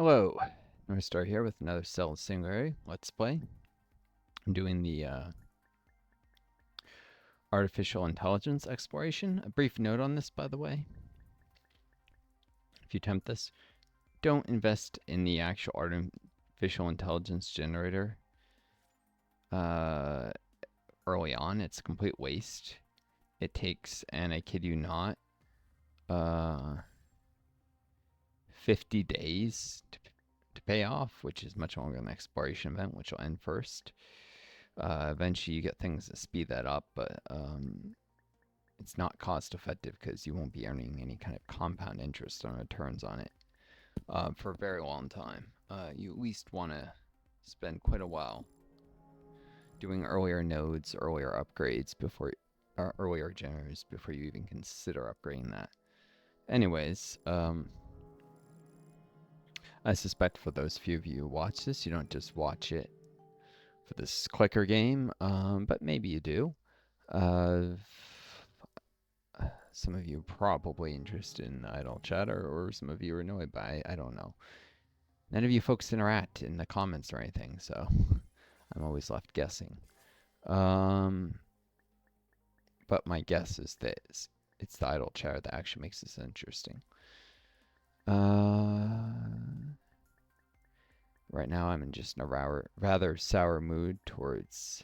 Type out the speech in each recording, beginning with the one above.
Hello, Northstar here with another Cell Singularity Let's Play. I'm doing the artificial intelligence exploration. A brief note on this, by the way. If you attempt this, don't invest in the actual artificial intelligence generator early on. It's a complete waste. It takes, and I kid you not, 50 days to pay off, which is much longer than the exploration event, which will end first. Eventually, you get things that speed that up, but it's not cost effective because you won't be earning any kind of compound interest on returns on it for a very long time. You at least want to spend quite a while doing earlier nodes, earlier upgrades before, earlier generators before you even consider upgrading that. Anyways, I suspect for those few of you who watch this, you don't just watch it for this clicker game, but maybe you do. Some of you are probably interested in idle chatter, or some of you are annoyed by I don't know. None of you folks interact in the comments or anything, so I'm always left guessing. But my guess is that it's the idle chatter that actually makes this interesting. Right now I'm in just a rather sour mood towards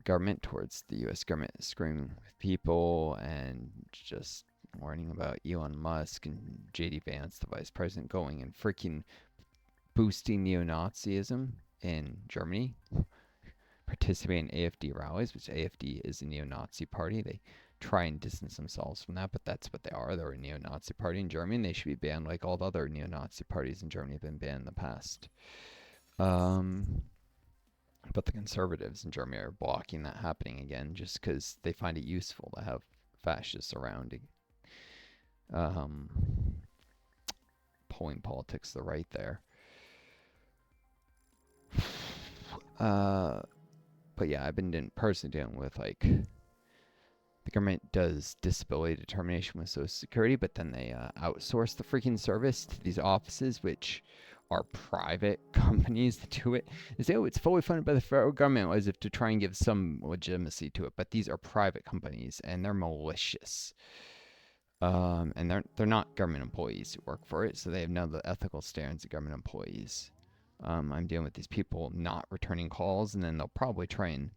government, towards the U.S. government screwing with people and just learning about Elon Musk and J.D. Vance, the vice president, going and freaking boosting neo-Nazism in Germany, participating in AfD rallies, which AfD is a neo-Nazi party. They try and distance themselves from that, but that's what they are. They're a neo-Nazi party in Germany, and they should be banned like all the other neo-Nazi parties in Germany have been banned in the past. But the conservatives in Germany are blocking that happening again just because they find it useful to have fascists around pulling politics to the right there. But yeah, I've been personally dealing with like the government does disability determination with Social Security, but then they outsource the freaking service to these offices, which are private companies that do it. They say, oh, it's fully funded by the federal government, as if to try and give some legitimacy to it. But these are private companies, and they're malicious. And they're not government employees who work for it, so they have none of the ethical standards of government employees. I'm dealing with these people not returning calls, and then they'll probably try and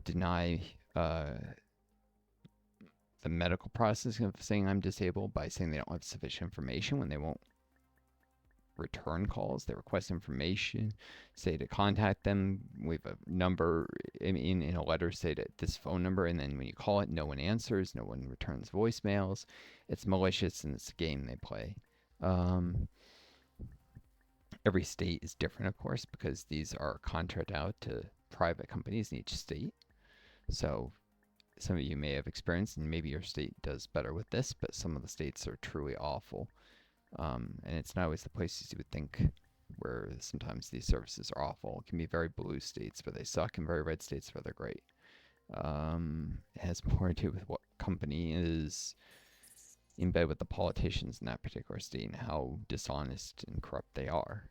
deny the medical process of saying I'm disabled by saying they don't have sufficient information when they won't return calls. They request information, say to contact them. We have a number in a letter, say to this phone number, and then when you call it, no one answers, no one returns voicemails. It's malicious, and it's a game they play. Every state is different, of course, because these are contracted out to private companies in each state. So some of you may have experienced, and maybe your state does better with this, but some of the states are truly awful. And it's not always the places you would think where sometimes these services are awful. It can be very blue states where they suck and very red states where they're great. It has more to do with what company is in bed with the politicians in that particular state and how dishonest and corrupt they are.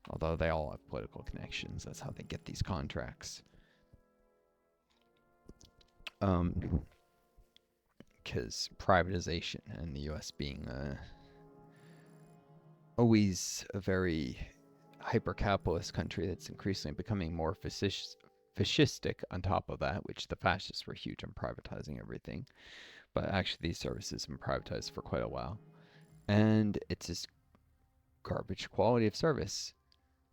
Although they all have political connections, that's how they get these contracts. Because privatization and the U.S. being always a very hyper-capitalist country that's increasingly becoming more fascistic on top of that, which the fascists were huge on privatizing everything. But actually these services have been privatized for quite a while. And it's just garbage quality of service.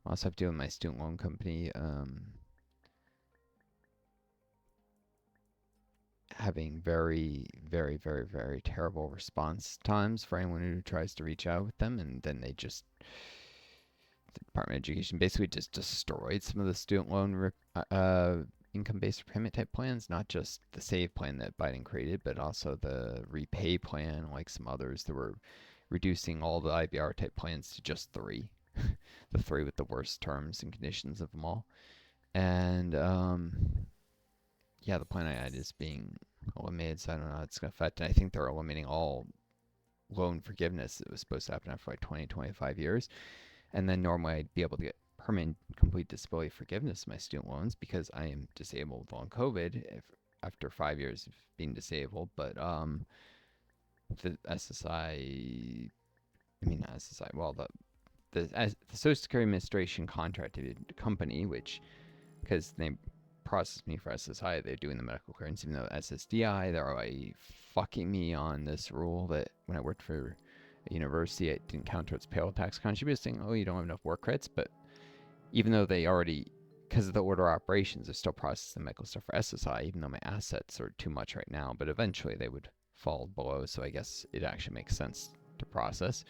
I also have to do with my student loan company having very, very, very, very terrible response times for anyone who tries to reach out with them, and then they just the Department of Education basically just destroyed some of the student loan income-based repayment type plans, not just the save plan that Biden created, but also the repay plan, like some others that were reducing all the IBR type plans to just 3, the 3 with the worst terms and conditions of them all. And yeah, the plan I had is being eliminated, so I don't know how it's going to affect. And I think they're eliminating all loan forgiveness that was supposed to happen after like 20, 25 years. And then normally I'd be able to get permanent complete disability forgiveness of my student loans because I am disabled with long COVID after 5 years of being disabled. But the SSI, I mean, not SSI, well, the Social Security Administration contracted a company, which, because they processed me for SSI, they're doing the medical clearance, even though SSDI, they're like fucking me on this rule that when I worked for a university, it didn't count towards payroll tax contributors, saying, oh, you don't have enough work credits. But even though they already, because of the order of operations, they're still processing medical stuff for SSI, even though my assets are too much right now. But eventually they would fall below, so I guess it actually makes sense to process.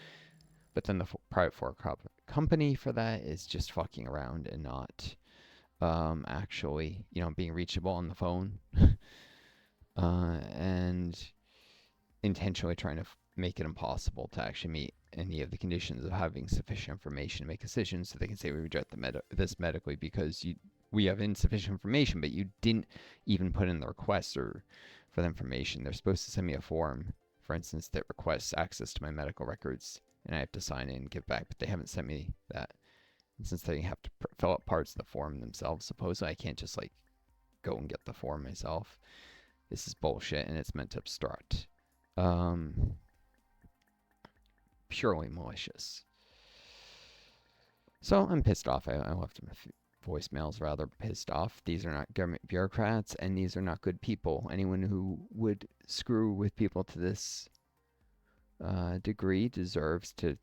But then the private for-profit company for that is just fucking around and not actually, being reachable on the phone and intentionally trying to make it impossible to actually meet any of the conditions of having sufficient information to make decisions, so they can say we reject this medically because we have insufficient information, but you didn't even put in the request or for the information. They're supposed to send me a form, for instance, that requests access to my medical records, and I have to sign in and give back, but they haven't sent me that. And since they have to fill out parts of the form themselves, supposedly I can't just like go and get the form myself. This is bullshit, and it's meant to obstruct. Purely malicious. So I'm pissed off. I left them a few voicemails, rather pissed off. These are not government bureaucrats, and these are not good people. Anyone who would screw with people to this degree deserves to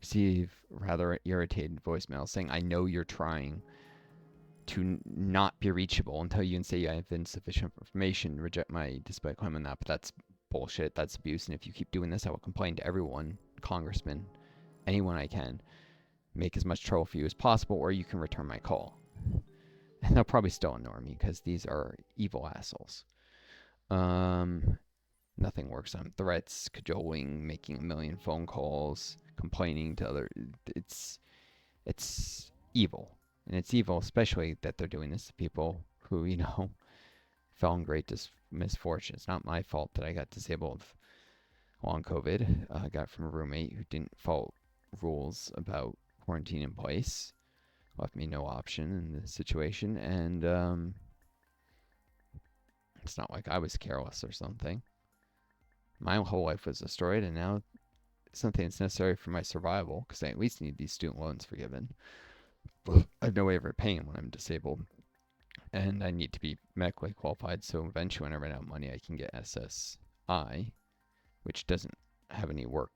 receive rather irritated voicemails saying, I know you're trying to not be reachable until you can say I have insufficient information, reject my disability claim on that, but that's bullshit, that's abuse, and if you keep doing this, I will complain to everyone, congressman, anyone I can, make as much trouble for you as possible, or you can return my call. And they'll probably still ignore me, because these are evil assholes. Nothing works on threats, cajoling, making a million phone calls, complaining to other. It's evil, and it's evil, especially that they're doing this to people who fell in great misfortune. It's not my fault that I got disabled long COVID. I got it from a roommate who didn't follow rules about quarantine in place, left me no option in the situation, and it's not like I was careless or something. My whole life was destroyed, and now it's something that's necessary for my survival, because I at least need these student loans forgiven. I have no way of repaying them when I'm disabled, and I need to be medically qualified, so eventually when I run out of money, I can get SSI, which doesn't have any work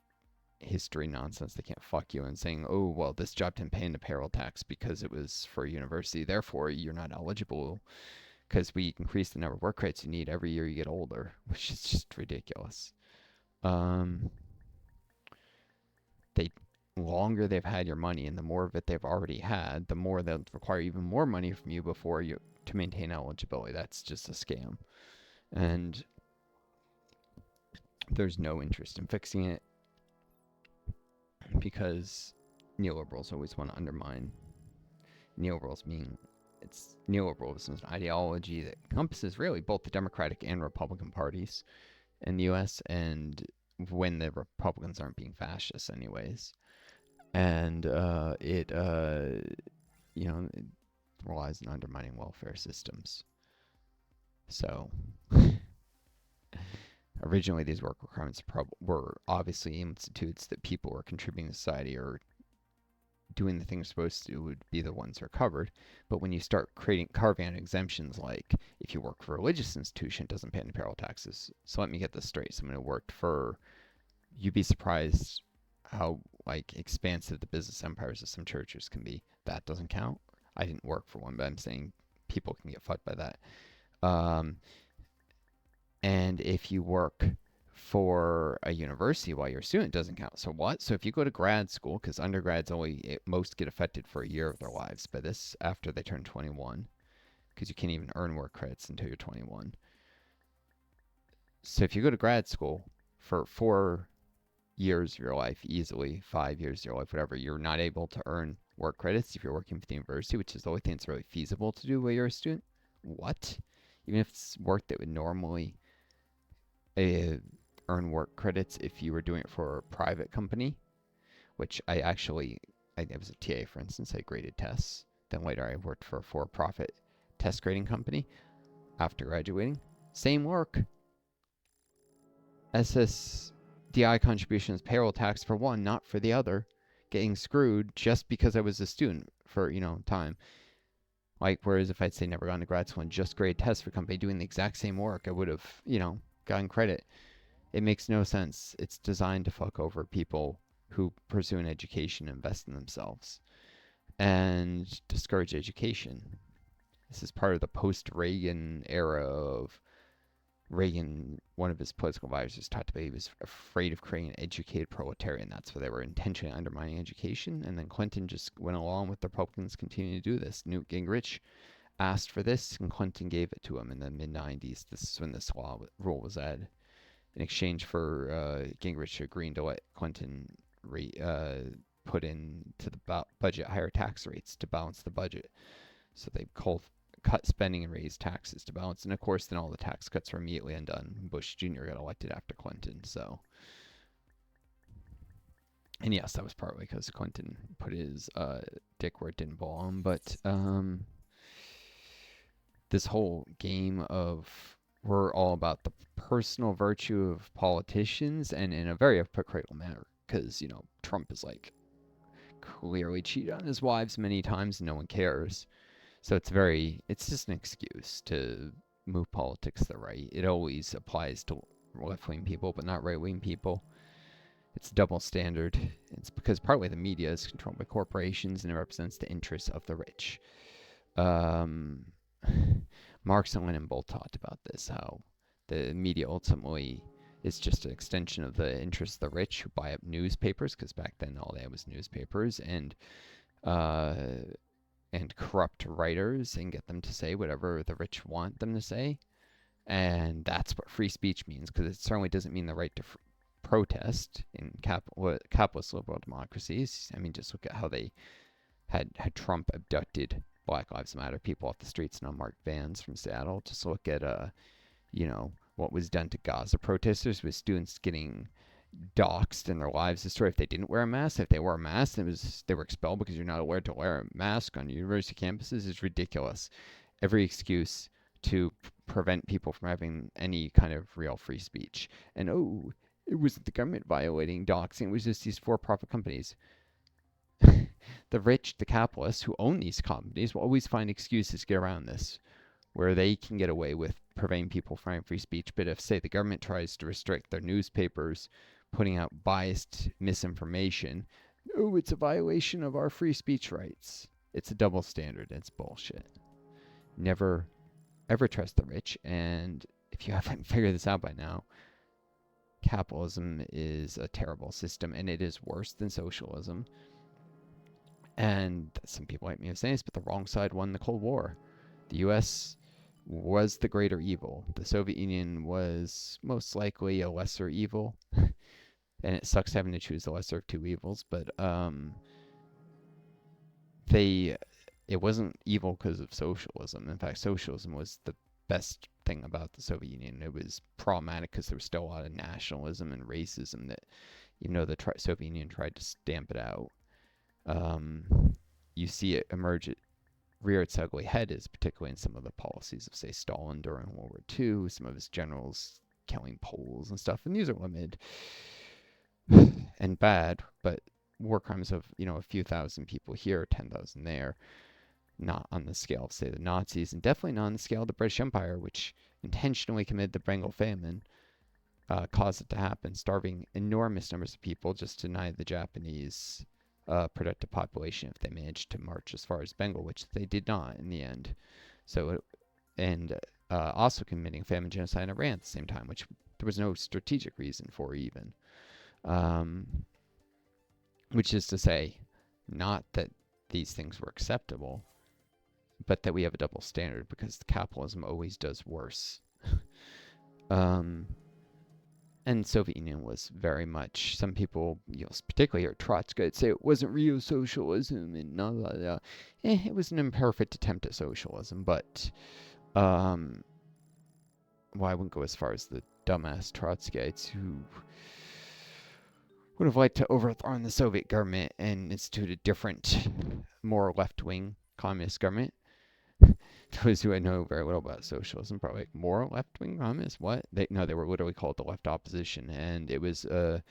history nonsense. They can't fuck you and saying, oh, well, this job didn't pay into payroll tax because it was for a university, therefore you're not eligible, because we increase the number of work credits you need every year you get older, which is just ridiculous. The longer they've had your money and the more of it they've already had, the more they'll require even more money from you before you to maintain eligibility. That's just a scam. And there's no interest in fixing it because neoliberals always want to undermine. Neoliberals mean neoliberalism is an ideology that encompasses really both the Democratic and Republican parties in the U.S., and when the Republicans aren't being fascists anyways. And it relies on undermining welfare systems. So originally these work requirements were obviously institutes that people were contributing to society or doing the things supposed to would be the ones who are covered. But when you start carving out exemptions, like if you work for a religious institution, it doesn't pay any payroll taxes. So let me get this straight. Someone who worked for, you'd be surprised how expansive the business empires of some churches can be. That doesn't count. I didn't work for one, but I'm saying people can get fucked by that. And if you work for a university while you're a student, it doesn't count. So what? So if you go to grad school, because undergrads only at most get affected for a year of their lives by this after they turn 21, because you can't even earn work credits until you're 21. So if you go to grad school for 4 years of your life, easily 5 years of your life, whatever, you're not able to earn work credits if you're working for the university, which is the only thing that's really feasible to do while you're a student. What? Even if it's work that would normally earn work credits if you were doing it for a private company, which I was a TA, for instance. I graded tests. Then later I worked for a for-profit test grading company after graduating. Same work. SSDI contributions, payroll tax for one, not for the other. Getting screwed just because I was a student for, time. Like, whereas if I'd say never gone to grad school and just grade tests for a company doing the exact same work, I would have, gotten credit. It makes no sense. It's designed to fuck over people who pursue an education and invest in themselves and discourage education. This is part of the post-Reagan era of Reagan. One of his political advisors talked about he was afraid of creating an educated proletariat. That's why they were intentionally undermining education. And then Clinton just went along with the Republicans continuing to do this. Newt Gingrich asked for this, and Clinton gave it to him in the mid-90s. This is when this rule was added in exchange for Gingrich agreeing to let Clinton put into the budget higher tax rates to balance the budget. So they cut spending and raise taxes to balance. And of course, then all the tax cuts were immediately undone. Bush Jr. got elected after Clinton. So, and yes, that was partly because Clinton put his dick where it didn't belong. But this whole game of we're all about the personal virtue of politicians, and in a very hypocritical manner, because Trump is like clearly cheated on his wives many times and no one cares. So it's just an excuse to move politics to the right. It always applies to left-wing people, but not right-wing people. It's a double standard. It's because partly the media is controlled by corporations and it represents the interests of the rich. Marx and Lenin both talked about this, how the media ultimately is just an extension of the interests of the rich who buy up newspapers, because back then all they had was newspapers, and corrupt writers and get them to say whatever the rich want them to say. And that's what free speech means, because it certainly doesn't mean the right to protest in capitalist liberal democracies. I mean, just look at how they had Trump abducted Black Lives Matter people off the streets in unmarked vans from Seattle. Just look at, what was done to Gaza protesters with students getting doxxed and their lives destroyed if they didn't wear a mask. If they wore a mask, they were expelled because you're not allowed to wear a mask on university campuses. Is ridiculous. Every excuse to prevent people from having any kind of real free speech. And it wasn't the government violating doxing. It was just these for-profit companies. The rich, the capitalists who own these companies will always find excuses to get around this, where they can get away with preventing people from having free speech. But if, say, the government tries to restrict their newspapers putting out biased misinformation, it's a violation of our free speech rights. It's a double standard. It's bullshit. Never, ever trust the rich. And if you haven't figured this out by now, capitalism is a terrible system, and it is worse than socialism. And some people like me of saying this, but the wrong side won the Cold War. The U.S. was the greater evil. The Soviet Union was most likely a lesser evil. And it sucks having to choose the lesser of two evils, but it wasn't evil because of socialism. In fact, socialism was the best thing about the Soviet Union. It was problematic because there was still a lot of nationalism and racism that, even though the Soviet Union tried to stamp it out, you see it rear its ugly head, is particularly in some of the policies of, say, Stalin during World War II, some of his generals killing Poles and stuff. And these are limited and bad, but war crimes of, a few thousand people here, 10,000 there, not on the scale of, say, the Nazis, and definitely not on the scale of the British Empire, which intentionally committed the Bengal famine, caused it to happen, starving enormous numbers of people just to deny the Japanese productive population if they managed to march as far as Bengal, which they did not in the end. So, also committing famine genocide in Iran at the same time, which there was no strategic reason for even. Which is to say, not that these things were acceptable, but that we have a double standard because capitalism always does worse. And Soviet Union was very much, some people, particularly here, Trotsky, would say it wasn't real socialism and blah, blah, blah. It was an imperfect attempt at socialism, but, well, I wouldn't go as far as the dumbass Trotskyites who would have liked to overthrow the Soviet government and institute a different, more left-wing communist government. Those who know very little about socialism probably like, more left-wing communists. What? They were literally called the left opposition, and it was a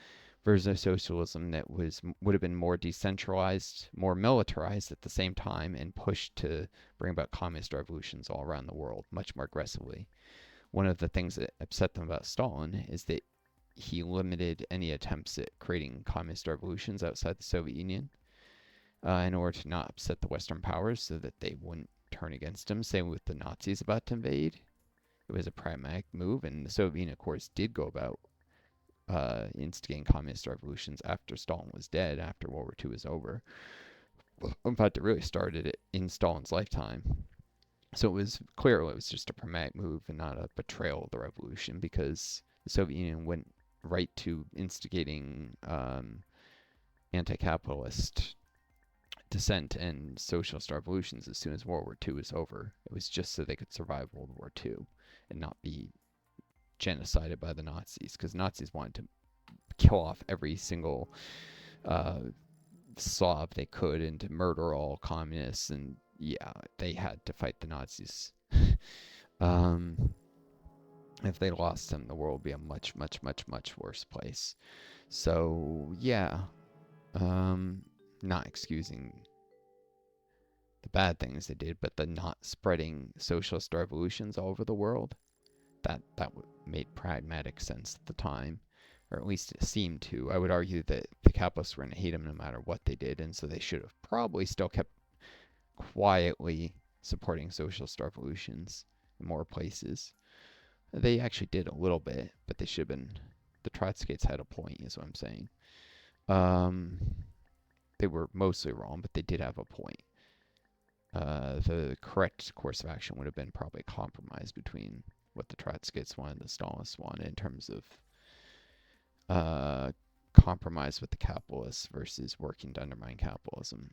version of socialism that would have been more decentralized, more militarized at the same time, and pushed to bring about communist revolutions all around the world much more aggressively. One of the things that upset them about Stalin is that he limited any attempts at creating communist revolutions outside the Soviet Union in order to not upset the Western powers so that they wouldn't turn against him. Same with the Nazis about to invade. It was a pragmatic move, and the Soviet Union, of course, did go about instigating communist revolutions after Stalin was dead, after World War II was over. In fact, it really started it in Stalin's lifetime. So it was clear it was just a pragmatic move and not a betrayal of the revolution, because the Soviet Union went right to instigating anti-capitalist dissent and socialist revolutions as soon as World War II was over. It was just so they could survive World War II and not be genocided by the Nazis, because Nazis wanted to kill off every single Slav they could and to murder all communists, and yeah, they had to fight the Nazis. If they lost them, the world would be a much, much, much, much worse place. So yeah, not excusing the bad things they did, but the not spreading socialist revolutions all over the world, that made pragmatic sense at the time, or at least it seemed to. I would argue that the capitalists were going to hate them no matter what they did, and so they should have probably still kept quietly supporting socialist revolutions in more places. They actually did a little bit, but they should have been. The Trotskyites had a point, is what I'm saying. They were mostly wrong, but they did have a point. The correct course of action would have been probably a compromise between what the Trotskyists wanted and the Stalinists wanted in terms of compromise with the capitalists versus working to undermine capitalism.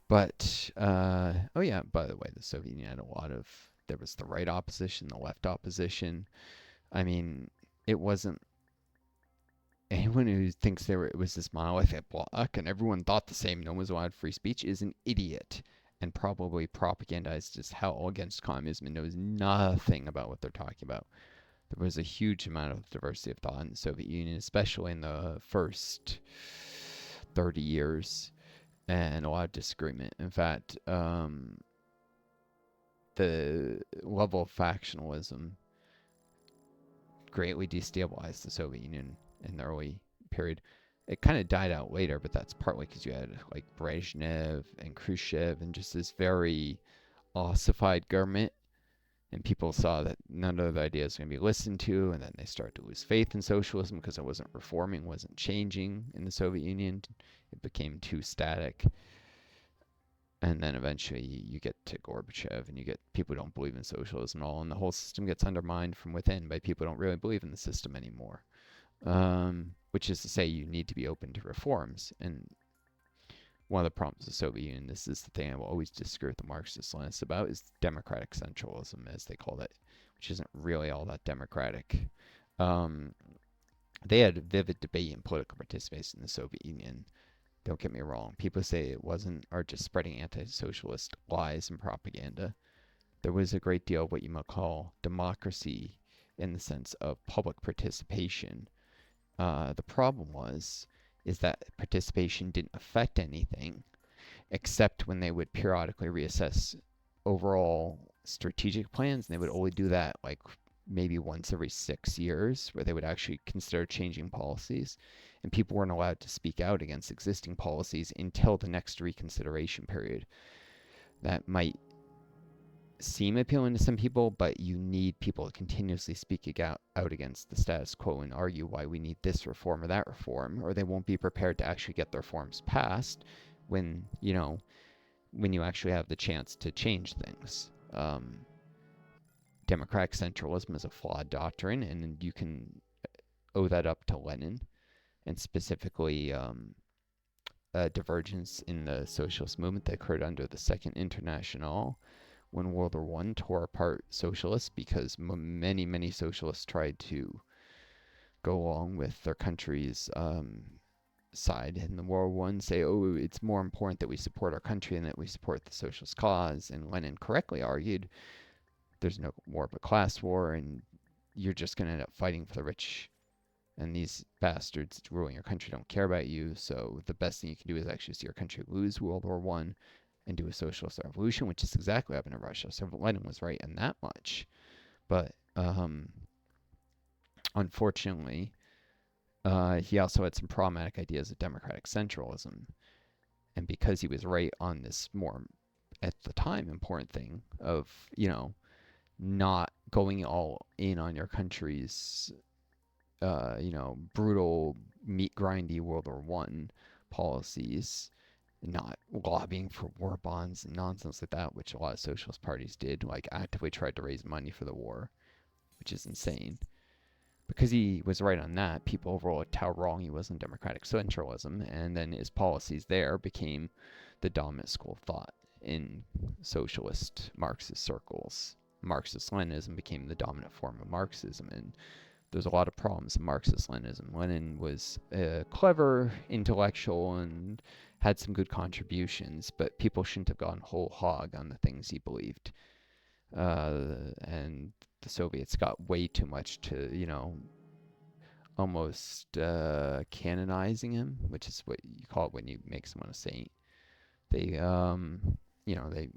But oh yeah, by the way, the Soviet Union had a lot of. There was the right opposition, the left opposition. I mean, it wasn't. Anyone who thinks it was this monolithic block and everyone thought the same, no one was allowed free speech, is an idiot and probably propagandized as hell against communism and knows nothing about what they're talking about. There was a huge amount of diversity of thought in the Soviet Union, especially in the first 30 years, and a lot of disagreement. In fact, the level of factionalism greatly destabilized the Soviet Union in the early period. It kind of died out later, but that's partly because you had like Brezhnev and Khrushchev and just this very ossified government, and people saw that none of the ideas were going to be listened to, and then they started to lose faith in socialism because it wasn't reforming, wasn't changing in the Soviet Union. It became too static. And then eventually you get to Gorbachev and you get people who don't believe in socialism at all, and the whole system gets undermined from within by people who don't really believe in the system anymore. Which is to say, you need to be open to reforms. And one of the problems of the Soviet Union, this is the thing I will always disagree with the Marxist-Leninists about, is democratic centralism, as they called it, which isn't really all that democratic. They had vivid debate and political participation in the Soviet Union. Don't get me wrong. People say it wasn't, are just spreading anti-socialist lies and propaganda. There was a great deal of what you might call democracy in the sense of public participation. The problem is that participation didn't affect anything except when they would periodically reassess overall strategic plans, and they would only do that like maybe once every 6 years, where they would actually consider changing policies, and people weren't allowed to speak out against existing policies until the next reconsideration period. That might seem appealing to some people, but you need people to continuously speak out against the status quo and argue why we need this reform or that reform, or they won't be prepared to actually get the reforms passed when you actually have the chance to change things. Democratic centralism is a flawed doctrine, and you can owe that up to Lenin, and specifically a divergence in the socialist movement that occurred under the Second International, when World War One tore apart socialists because many socialists tried to go along with their country's side in the World War One, say, oh, it's more important that we support our country and that we support the socialist cause. And Lenin correctly argued there's no more of a class war, and you're just going to end up fighting for the rich. And these bastards ruling your country don't care about you. So the best thing you can do is actually see your country lose World War One and do a socialist revolution, which is exactly what happened in Russia. So Lenin was right in that much. But unfortunately, he also had some problematic ideas of democratic centralism. And because he was right on this more, at the time, important thing of, not going all in on your country's, brutal, meat grindy World War One policies, not lobbying for war bonds and nonsense like that, which a lot of socialist parties did, like actively tried to raise money for the war, which is insane. Because he was right on that, people overlooked how wrong he was in democratic centralism, and then his policies there became the dominant school of thought in socialist Marxist circles. Marxist-Leninism became the dominant form of Marxism, and there's a lot of problems in Marxist-Leninism. Lenin was a clever intellectual and had some good contributions, but people shouldn't have gone whole hog on the things he believed. And the Soviets got way too much to, almost canonizing him, which is what you call it when you make someone a saint. They, they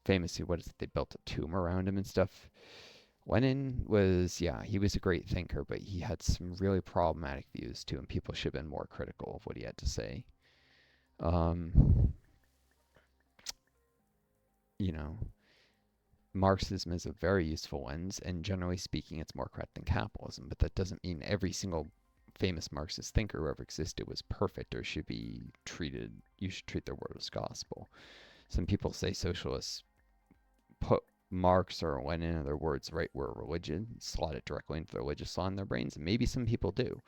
famously, what is it? They built a tomb around him and stuff. Lenin was, he was a great thinker, but he had some really problematic views too, and people should have been more critical of what he had to say. You know, Marxism is a very useful lens, and generally speaking, it's more correct than capitalism, but that doesn't mean every single famous Marxist thinker who ever existed was perfect or should be treated, you should treat their word as gospel. Some people say socialists put Marx or Lenin or their words right where religion, slot it directly into the religious law in their brains, and maybe some people do.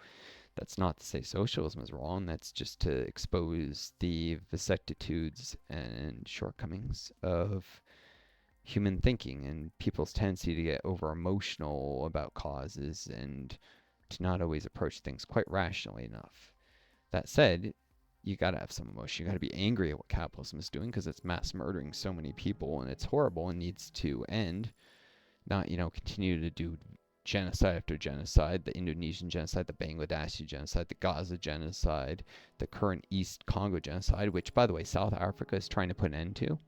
That's not to say socialism is wrong, that's just to expose the vicissitudes and shortcomings of human thinking and people's tendency to get over emotional about causes and to not always approach things quite rationally enough. That said, you got to have some emotion. You got to be angry at what capitalism is doing because it's mass murdering so many people and it's horrible and needs to end. Not, continue to do genocide after genocide, the Indonesian genocide, the Bangladeshi genocide, the Gaza genocide, the current East Congo genocide, which, by the way, South Africa is trying to put an end to.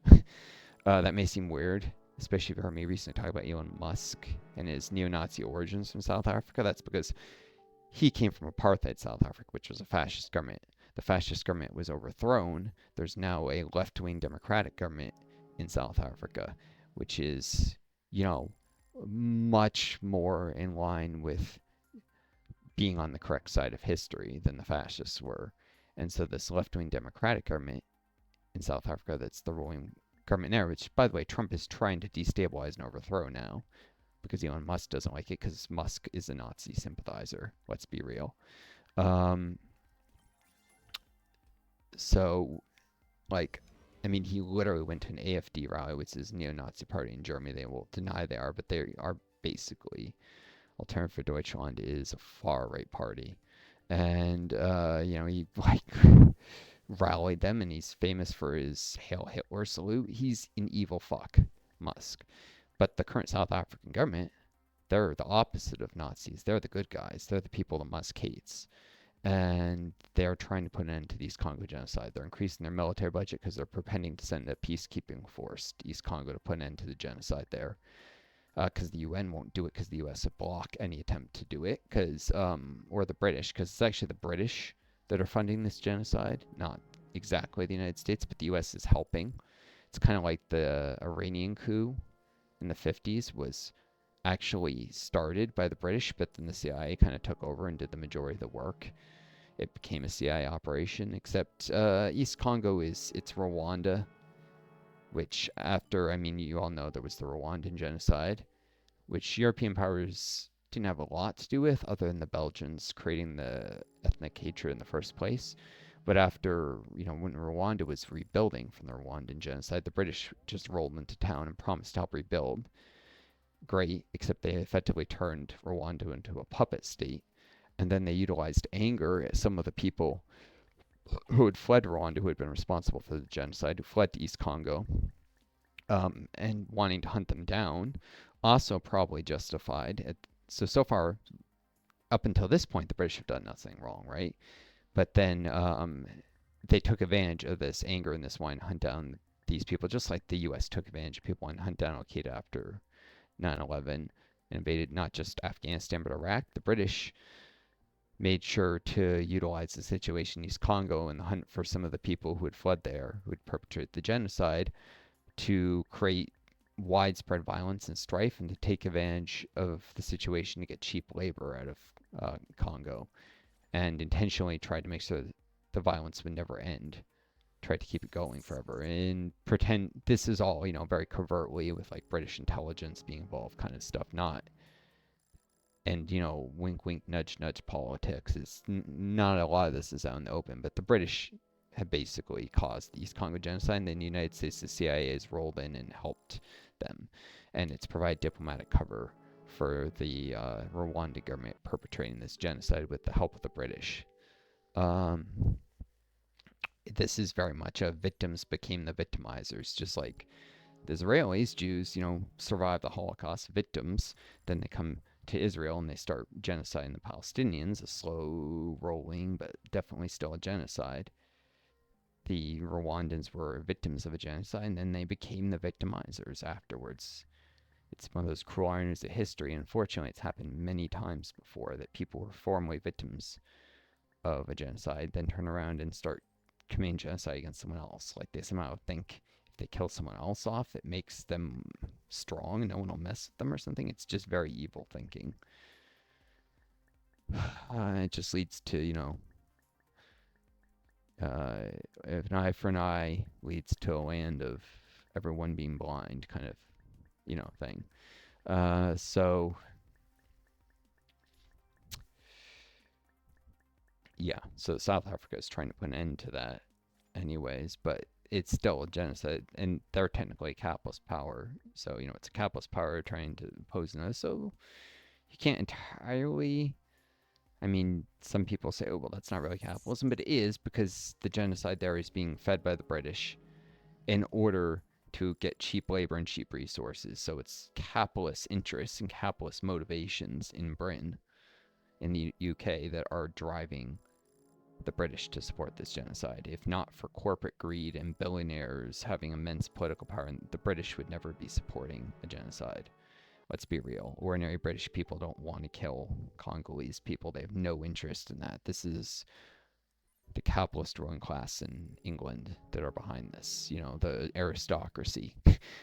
That may seem weird, especially if you heard me recently talk about Elon Musk and his neo-Nazi origins from South Africa. That's because he came from apartheid South Africa, which was a fascist government. The fascist government was overthrown. There's now a left-wing democratic government in South Africa, which is, much more in line with being on the correct side of history than the fascists were. And so this left-wing democratic government in South Africa, that's the ruling government there, which, by the way, Trump is trying to destabilize and overthrow now because Elon Musk doesn't like it because Musk is a Nazi sympathizer. Let's be real. So, he literally went to an AfD rally, which is a neo-Nazi party in Germany. They will deny they are, but they are basically, Alternative for Deutschland is a far-right party. And, he, rallied them, and he's famous for his Hail Hitler salute. He's an evil fuck, Musk. But the current South African government, they're the opposite of Nazis. They're the good guys. They're the people that Musk hates. And they're trying to put an end to the East Congo genocide. They're increasing their military budget because they're pretending to send a peacekeeping force to East Congo to put an end to the genocide there. Because the UN won't do it because the US would block any attempt to do it. Or the British, because it's actually the British that are funding this genocide, not exactly the United States, but the US is helping. It's kind of like the Iranian coup in the 50s was actually started by the British, but then the CIA kind of took over and did the majority of the work. It became a CIA operation, except East Congo it's Rwanda, which after, you all know there was the Rwandan genocide, which European powers didn't have a lot to do with other than the Belgians creating the ethnic hatred in the first place. But after, when Rwanda was rebuilding from the Rwandan genocide, the British just rolled into town and promised to help rebuild. Great, except they effectively turned Rwanda into a puppet state. And then they utilized anger at some of the people who had fled Rwanda, who had been responsible for the genocide, who fled to East Congo, and wanting to hunt them down, also probably justified. So far, up until this point, the British have done nothing wrong, right? But then they took advantage of this anger and this wanting to hunt down these people, just like the U.S. took advantage of people wanting to hunt down Al Qaeda after 9/11 and invaded not just Afghanistan but Iraq. The British made sure to utilize the situation in East Congo and the hunt for some of the people who had fled there, who had perpetrated the genocide, to create widespread violence and strife and to take advantage of the situation to get cheap labor out of Congo, and intentionally tried to make sure that the violence would never end, tried to keep it going forever, and pretend this is all, very covertly with like British intelligence being involved kind of stuff, not, and, wink, wink, nudge, nudge politics. Is not a lot of this is out in the open, but the British have basically caused the East Congo genocide, and then the United States, the CIA, has rolled in and helped them, and it's provided diplomatic cover for the Rwanda government perpetrating this genocide with the help of the British. This is very much a victims became the victimizers, just like the Israelis, Jews, survive the Holocaust, victims, then they come to Israel and they start genociding the Palestinians, a slow rolling, but definitely still a genocide. The Rwandans were victims of a genocide, and then they became the victimizers afterwards. It's one of those cruel ironies of history. Unfortunately, it's happened many times before that people were formerly victims of a genocide, then turn around and start committing genocide against someone else. Like they somehow think if they kill someone else off, it makes them strong and no one will mess with them or something. It's just very evil thinking. It just leads to, if an eye for an eye leads to a land of everyone being blind kind of, thing. So yeah, so South Africa is trying to put an end to that anyways, but it's still a genocide, and they're technically a capitalist power. So, it's a capitalist power trying to impose on us. So you can't entirely, I mean, some people say, oh, well, that's not really capitalism, but it is, because the genocide there is being fed by the British in order to get cheap labor and cheap resources. So it's capitalist interests and capitalist motivations in Britain, in the UK, that are driving the British to support this genocide. If not for corporate greed and billionaires having immense political power, the British would never be supporting a genocide. Let's be real. Ordinary British people don't want to kill Congolese people. They have no interest in that. This is the capitalist ruling class in England that are behind this. The aristocracy.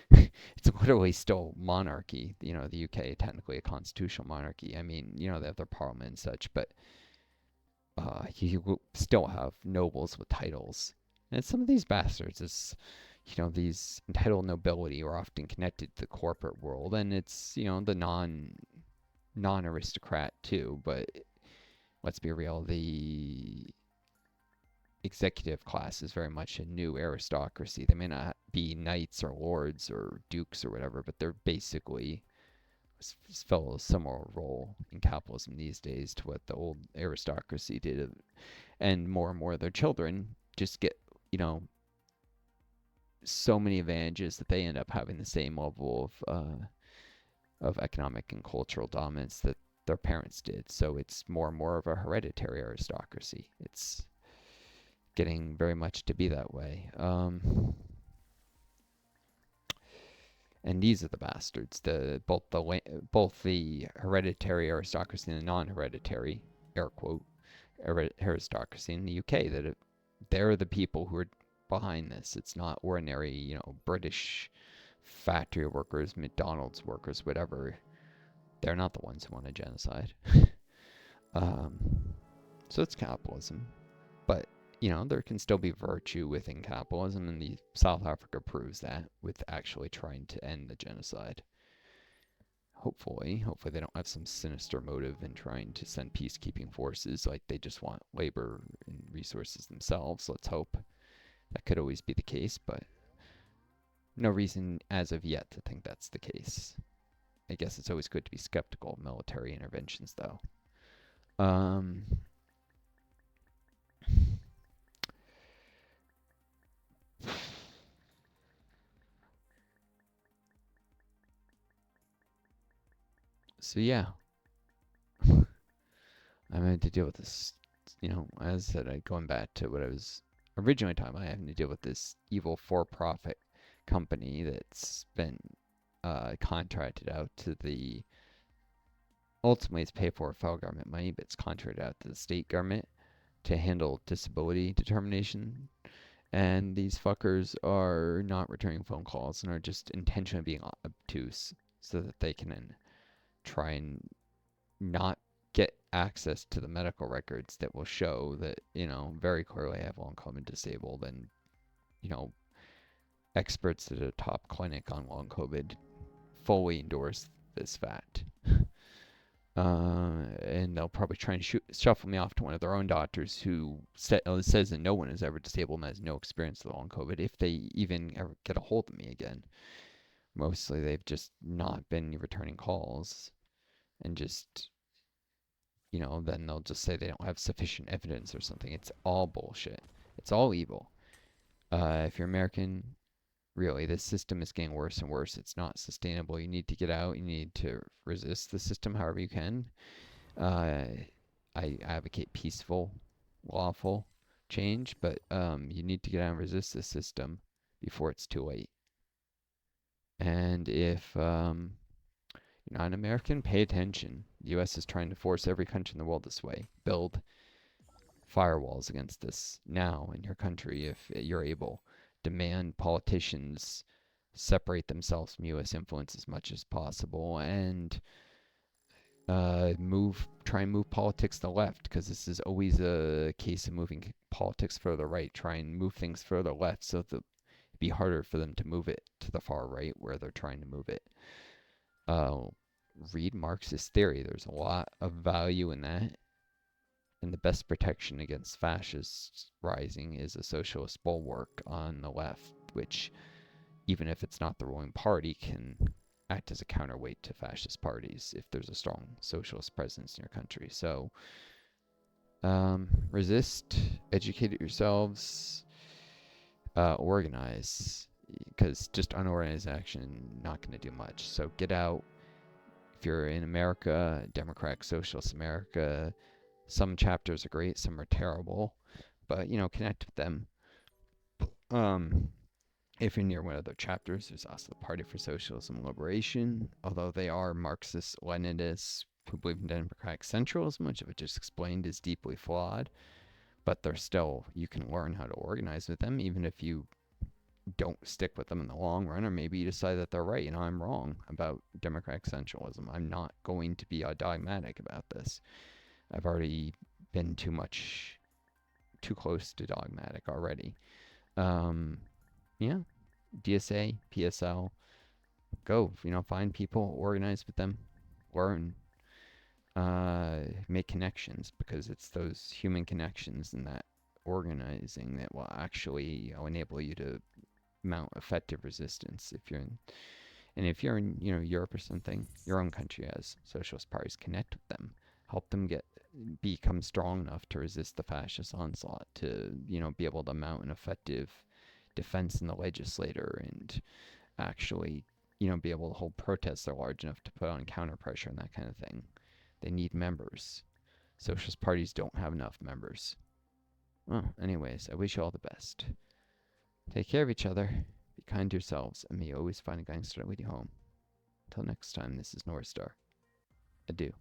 It's literally still monarchy. The UK, technically a constitutional monarchy. I mean, they have their parliament and such, but you will still have nobles with titles. And some of these bastards is, these entitled nobility are often connected to the corporate world, and it's, the non-aristocrat too, but let's be real, the executive class is very much a new aristocracy. They may not be knights or lords or dukes or whatever, but they're basically fill a similar role in capitalism these days to what the old aristocracy did. And more of their children just get, so many advantages that they end up having the same level of economic and cultural dominance that their parents did. So it's more and more of a hereditary aristocracy. It's getting very much to be that way. And these are the bastards, both the hereditary aristocracy and the non-hereditary, air quote, aristocracy in the UK. They're the people who are behind this. It's not ordinary, British factory workers, McDonald's workers, whatever. They're not the ones who want a genocide. So it's capitalism, but there can still be virtue within capitalism, and the South Africa proves that with actually trying to end the genocide. Hopefully they don't have some sinister motive in trying to send peacekeeping forces, like they just want labor and resources themselves. Let's hope. That could always be the case, but no reason as of yet to think that's the case. I guess it's always good to be skeptical of military interventions, though. Um, so yeah, I'm having to deal with this. As I said, going back to what I was originally talking about, having to deal with this evil for-profit company that's been contracted out to the. Ultimately, it's paid for federal government money, but it's contracted out to the state government to handle disability determination. And these fuckers are not returning phone calls and are just intentionally being obtuse so that they can try and not get access to the medical records that will show that, very clearly I have long COVID disabled, and, you know, experts at a top clinic on long COVID fully endorse this fact. And they'll probably try and shuffle me off to one of their own doctors who says that no one is ever disabled and has no experience with long COVID, if they even ever get a hold of me again. Mostly they've just not been returning calls, and just, then they'll just say they don't have sufficient evidence or something. It's all bullshit. It's all evil. If you're American, really, this system is getting worse and worse. It's not sustainable. You need to get out. You need to resist the system however you can. I advocate peaceful, lawful change, but you need to get out and resist the system before it's too late. And if you're not an American, pay attention. The U.S. is trying to force every country in the world this way. Build firewalls against this now in your country if you're able. Demand politicians separate themselves from U.S. influence as much as possible, and try and move politics to the left, because this is always a case of moving politics further right. Try and move things further left so that it'd be harder for them to move it to the far right where they're trying to move it. Read Marxist theory. There's a lot of value in that. And the best protection against fascists rising is a socialist bulwark on the left, which, even if it's not the ruling party, can act as a counterweight to fascist parties if there's a strong socialist presence in your country. So, resist, educate yourselves, organize, because just unorganized action not going to do much. So get out. If you're in America, Democratic Socialist America, some chapters are great, some are terrible, but connect with them. If you're near one of their chapters, there's also the Party for Socialism and Liberation, although they are Marxist Leninists who believe in democratic centralism, which I just explained is deeply flawed. But you can learn how to organize with them, even if you don't stick with them in the long run, or maybe you decide that they're right and I'm wrong about democratic centralism. I'm not going to be dogmatic about this. I've already been too close to dogmatic already. Yeah, DSA, PSL, go, find people, organize with them, learn, make connections, because it's those human connections and that organizing that will actually enable you to mount effective resistance. If you're in Europe or something, your own country has socialist parties, connect with them, help them become strong enough to resist the fascist onslaught, to be able to mount an effective defense in the legislature, and actually be able to hold protests that are large enough to put on counter pressure and that kind of thing. They need members. Socialist parties don't have enough members. Well, anyways, I wish you all the best. Take care of each other, be kind to yourselves, and may you always find a gangster to lead you home. Until next time, this is Northstar. Adieu.